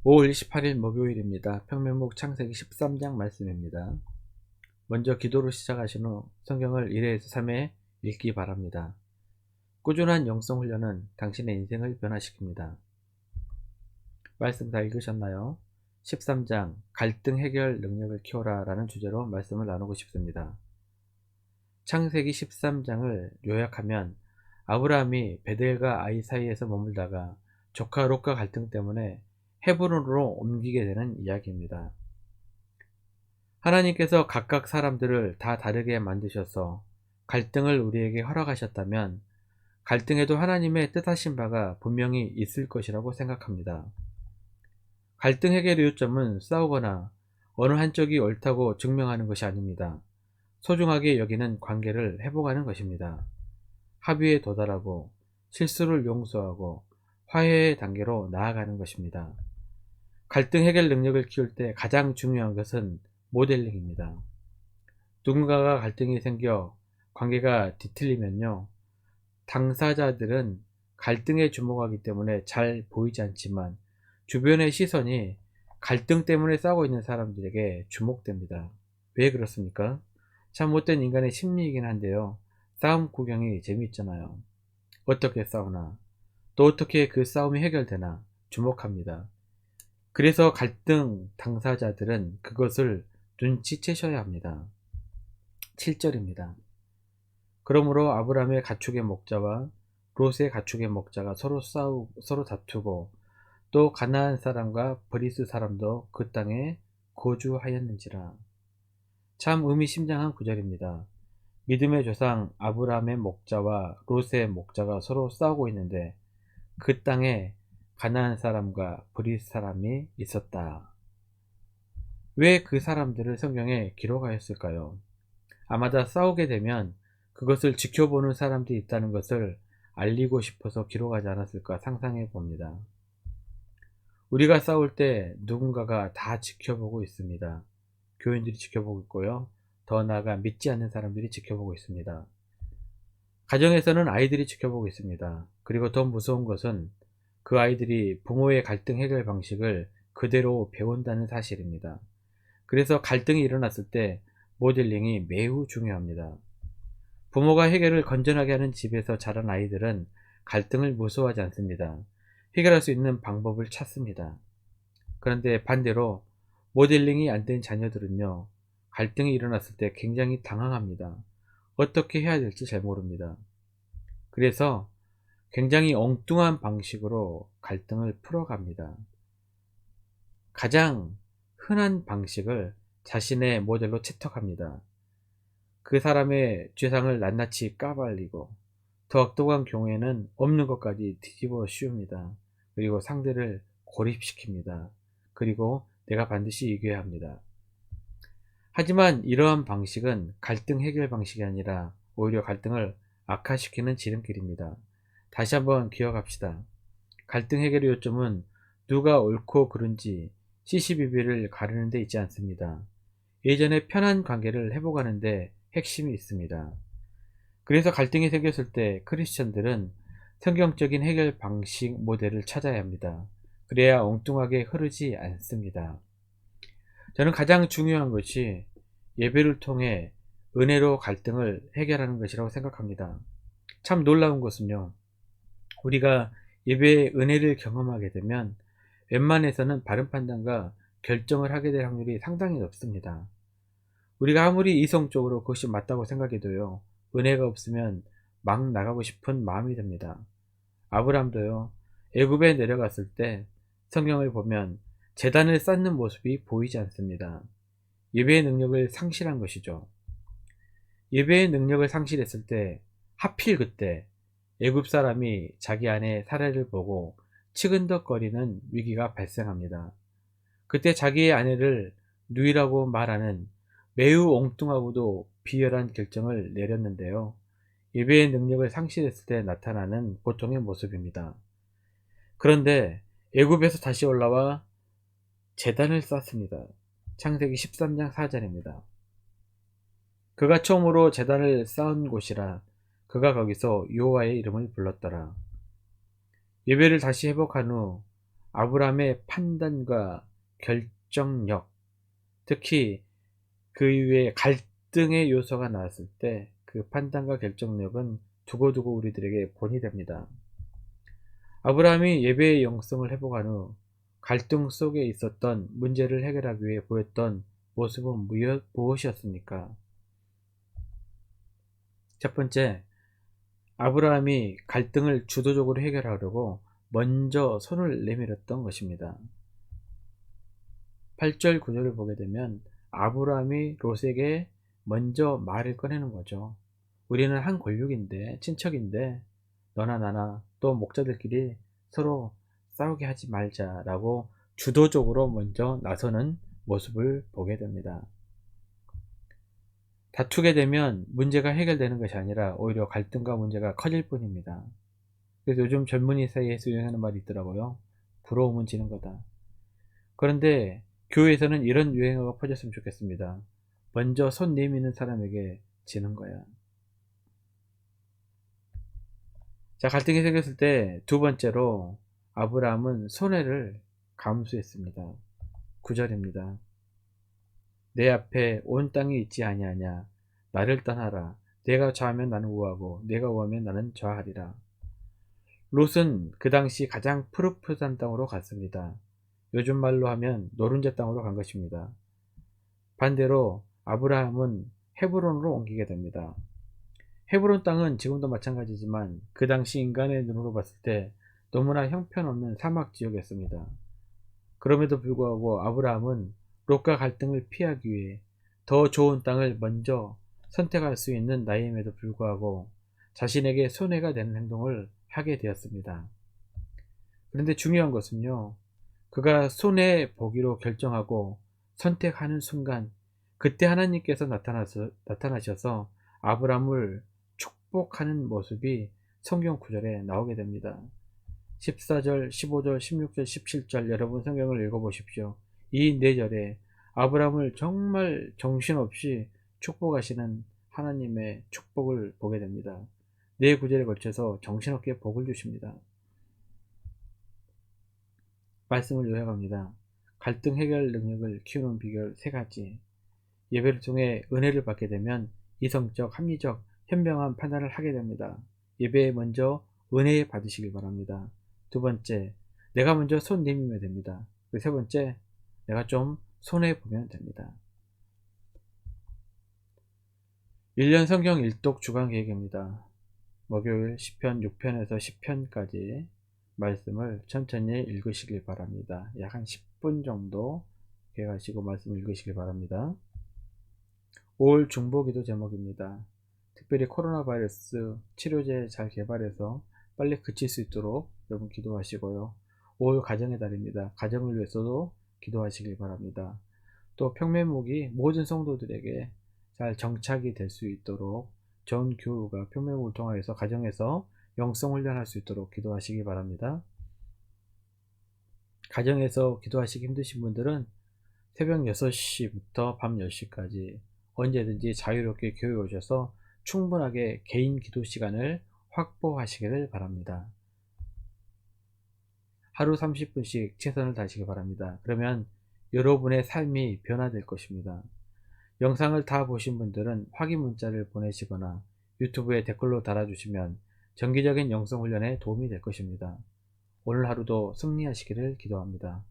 5월 28일 목요일입니다. 평면목 창세기 13장 말씀입니다. 먼저 기도로 시작하신 후 성경을 1회에서 3회 읽기 바랍니다. 꾸준한 영성 훈련은 당신의 인생을 변화시킵니다. 말씀 다 읽으셨나요? 13장 갈등 해결 능력을 키워라 라는 주제로 말씀을 나누고 싶습니다. 창세기 13장을 요약하면 아브라함이 베델과 아이 사이에서 머물다가 조카 롯과 갈등 때문에 헤브론으로 옮기게 되는 이야기입니다. 하나님께서 각각 사람들을 다 다르게 만드셔서 갈등을 우리에게 허락하셨다면 갈등에도 하나님의 뜻하신 바가 분명히 있을 것이라고 생각합니다. 갈등 해결의 요점은 싸우거나 어느 한쪽이 옳다고 증명하는 것이 아닙니다. 소중하게 여기는 관계를 회복하는 것입니다. 합의에 도달하고 실수를 용서하고 화해의 단계로 나아가는 것입니다. 갈등 해결 능력을 키울 때 가장 중요한 것은 모델링입니다. 누군가가 갈등이 생겨 관계가 뒤틀리면요, 당사자들은 갈등에 주목하기 때문에 잘 보이지 않지만 주변의 시선이 갈등 때문에 싸우고 있는 사람들에게 주목됩니다. 왜 그렇습니까? 참 못된 인간의 심리이긴 한데요, 싸움 구경이 재미있잖아요. 어떻게 싸우나, 또 어떻게 그 싸움이 해결되나 주목합니다. 그래서 갈등 당사자들은 그것을 눈치채셔야 합니다. 7절입니다. 그러므로 아브라함의 가축의 목자와 롯의 가축의 목자가 서로 다투고 또 가나안 사람과 브리스 사람도 그 땅에 거주하였는지라. 참 의미심장한 구절입니다. 믿음의 조상 아브라함의 목자와 롯의 목자가 서로 싸우고 있는데 그 땅에 가나안 사람과 브리스 사람이 있었다. 왜 그 사람들을 성경에 기록하였을까요? 아마도 싸우게 되면 그것을 지켜보는 사람들이 있다는 것을 알리고 싶어서 기록하지 않았을까 상상해 봅니다. 우리가 싸울 때 누군가가 다 지켜보고 있습니다. 교인들이 지켜보고 있고요. 더 나아가 믿지 않는 사람들이 지켜보고 있습니다. 가정에서는 아이들이 지켜보고 있습니다. 그리고 더 무서운 것은 그 아이들이 부모의 갈등 해결 방식을 그대로 배운다는 사실입니다. 그래서 갈등이 일어났을 때 모델링이 매우 중요합니다. 부모가 해결을 건전하게 하는 집에서 자란 아이들은 갈등을 무서워하지 않습니다. 해결할 수 있는 방법을 찾습니다. 그런데 반대로 모델링이 안 된 자녀들은요, 갈등이 일어났을 때 굉장히 당황합니다. 어떻게 해야 될지 잘 모릅니다. 그래서 굉장히 엉뚱한 방식으로 갈등을 풀어갑니다. 가장 흔한 방식을 자신의 모델로 채택합니다. 그 사람의 죄상을 낱낱이 까발리고 더 악독한 경우에는 없는 것까지 뒤집어 씌웁니다. 그리고 상대를 고립시킵니다. 그리고 내가 반드시 이겨야 합니다. 하지만 이러한 방식은 갈등 해결 방식이 아니라 오히려 갈등을 악화시키는 지름길입니다. 다시 한번 기억합시다. 갈등 해결의 요점은 누가 옳고 그른지 시시비비를 가르는 데 있지 않습니다. 예전에 편한 관계를 회복하는 데 핵심이 있습니다. 그래서 갈등이 생겼을 때 크리스천들은 성경적인 해결 방식 모델을 찾아야 합니다. 그래야 엉뚱하게 흐르지 않습니다. 저는 가장 중요한 것이 예배를 통해 은혜로 갈등을 해결하는 것이라고 생각합니다. 참 놀라운 것은요, 우리가 예배의 은혜를 경험하게 되면 웬만해서는 바른 판단과 결정을 하게 될 확률이 상당히 높습니다. 우리가 아무리 이성적으로 그것이 맞다고 생각해도요, 은혜가 없으면 막 나가고 싶은 마음이 듭니다. 아브람도요, 애굽에 내려갔을 때 성경을 보면 제단을 쌓는 모습이 보이지 않습니다. 예배의 능력을 상실한 것이죠. 예배의 능력을 상실했을 때 하필 그때 애굽 사람이 자기 아내 사례를 보고 치근덕거리는 위기가 발생합니다. 그때 자기의 아내를 누이라고 말하는 매우 엉뚱하고도 비열한 결정을 내렸는데요. 예배의 능력을 상실했을 때 나타나는 보통의 모습입니다. 그런데 애굽에서 다시 올라와 제단을 쌓습니다. 창세기 13장 4절입니다. 그가 처음으로 제단을 쌓은 곳이라 그가 거기서 여호와의 이름을 불렀더라. 예배를 다시 회복한 후 아브라함의 판단과 결정력, 특히 그 이후에 갈등의 요소가 나왔을 때 그 판단과 결정력은 두고두고 우리들에게 본이 됩니다. 아브라함이 예배의 영성을 회복한 후 갈등 속에 있었던 문제를 해결하기 위해 보였던 모습은 무엇이었습니까? 첫 번째, 아브라함이 갈등을 주도적으로 해결하려고 먼저 손을 내밀었던 것입니다. 8절 9절을 보게 되면 아브라함이 롯에게 먼저 말을 꺼내는 거죠. 우리는 한 권력인데, 친척인데 너나 나나 또 목자들끼리 서로 싸우게 하지 말자라고 주도적으로 먼저 나서는 모습을 보게 됩니다. 다투게 되면 문제가 해결되는 것이 아니라 오히려 갈등과 문제가 커질 뿐입니다. 그래서 요즘 젊은이 사이에서 유행하는 말이 있더라고요. 부러우면 지는 거다. 그런데 교회에서는 이런 유행어가 퍼졌으면 좋겠습니다. 먼저 손 내미는 사람에게 지는 거야. 자, 갈등이 생겼을 때 두 번째로 아브라함은 손해를 감수했습니다. 9절입니다. 내 앞에 온 땅이 있지 아니하냐. 나를 떠나라. 내가 좌하면 나는 우하고 내가 우하면 나는 좌하리라. 롯은 그 당시 가장 푸릇푸릇한 땅으로 갔습니다. 요즘 말로 하면 노른자 땅으로 간 것입니다. 반대로 아브라함은 헤브론으로 옮기게 됩니다. 헤브론 땅은 지금도 마찬가지지만 그 당시 인간의 눈으로 봤을 때 너무나 형편없는 사막 지역이었습니다. 그럼에도 불구하고 아브라함은 롯과 갈등을 피하기 위해 더 좋은 땅을 먼저 선택할 수 있는 나이임에도 불구하고 자신에게 손해가 되는 행동을 하게 되었습니다. 그런데 중요한 것은요, 그가 손해보기로 결정하고 선택하는 순간 그때 하나님께서 나타나셔서 아브라함을 축복하는 모습이 성경 구절에 나오게 됩니다. 14절, 15절, 16절, 17절 여러분 성경을 읽어보십시오. 이 4절에 아브라함을 정말 정신없이 축복하시는 하나님의 축복을 보게 됩니다. 4구절에 걸쳐서 정신없게 복을 주십니다. 말씀을 요약합니다. 갈등 해결 능력을 키우는 비결 3가지. 예배를 통해 은혜를 받게 되면 이성적, 합리적, 현명한 판단을 하게 됩니다. 예배에 먼저 은혜 받으시길 바랍니다. 두 번째, 내가 먼저 손 내밀면 됩니다. 세 번째, 내가 좀 손해보면 됩니다. 1년 성경 일독 주간 계획입니다. 목요일 10편 6편에서 10편까지 말씀을 천천히 읽으시길 바랍니다. 약 한 10분 정도 계획하시고 말씀을 읽으시길 바랍니다. 5월 중보기도 제목입니다. 특별히 코로나 바이러스 치료제 잘 개발해서 빨리 그칠 수 있도록 여러분 기도하시고요. 5월 가정의 달입니다. 가정을 위해서도 기도하시길 바랍니다. 또 평면목이 모든 성도들에게 잘 정착이 될 수 있도록 전 교우가 평면목을 통하여서 가정에서 영성 훈련할 수 있도록 기도하시기 바랍니다. 가정에서 기도하시기 힘드신 분들은 새벽 6시부터 밤 10시까지 언제든지 자유롭게 교회에 오셔서 충분하게 개인 기도 시간을 확보하시기를 바랍니다. 하루 30분씩 최선을 다하시기 바랍니다. 그러면 여러분의 삶이 변화될 것입니다. 영상을 다 보신 분들은 확인 문자를 보내시거나 유튜브에 댓글로 달아주시면 정기적인 영성 훈련에 도움이 될 것입니다. 오늘 하루도 승리하시기를 기도합니다.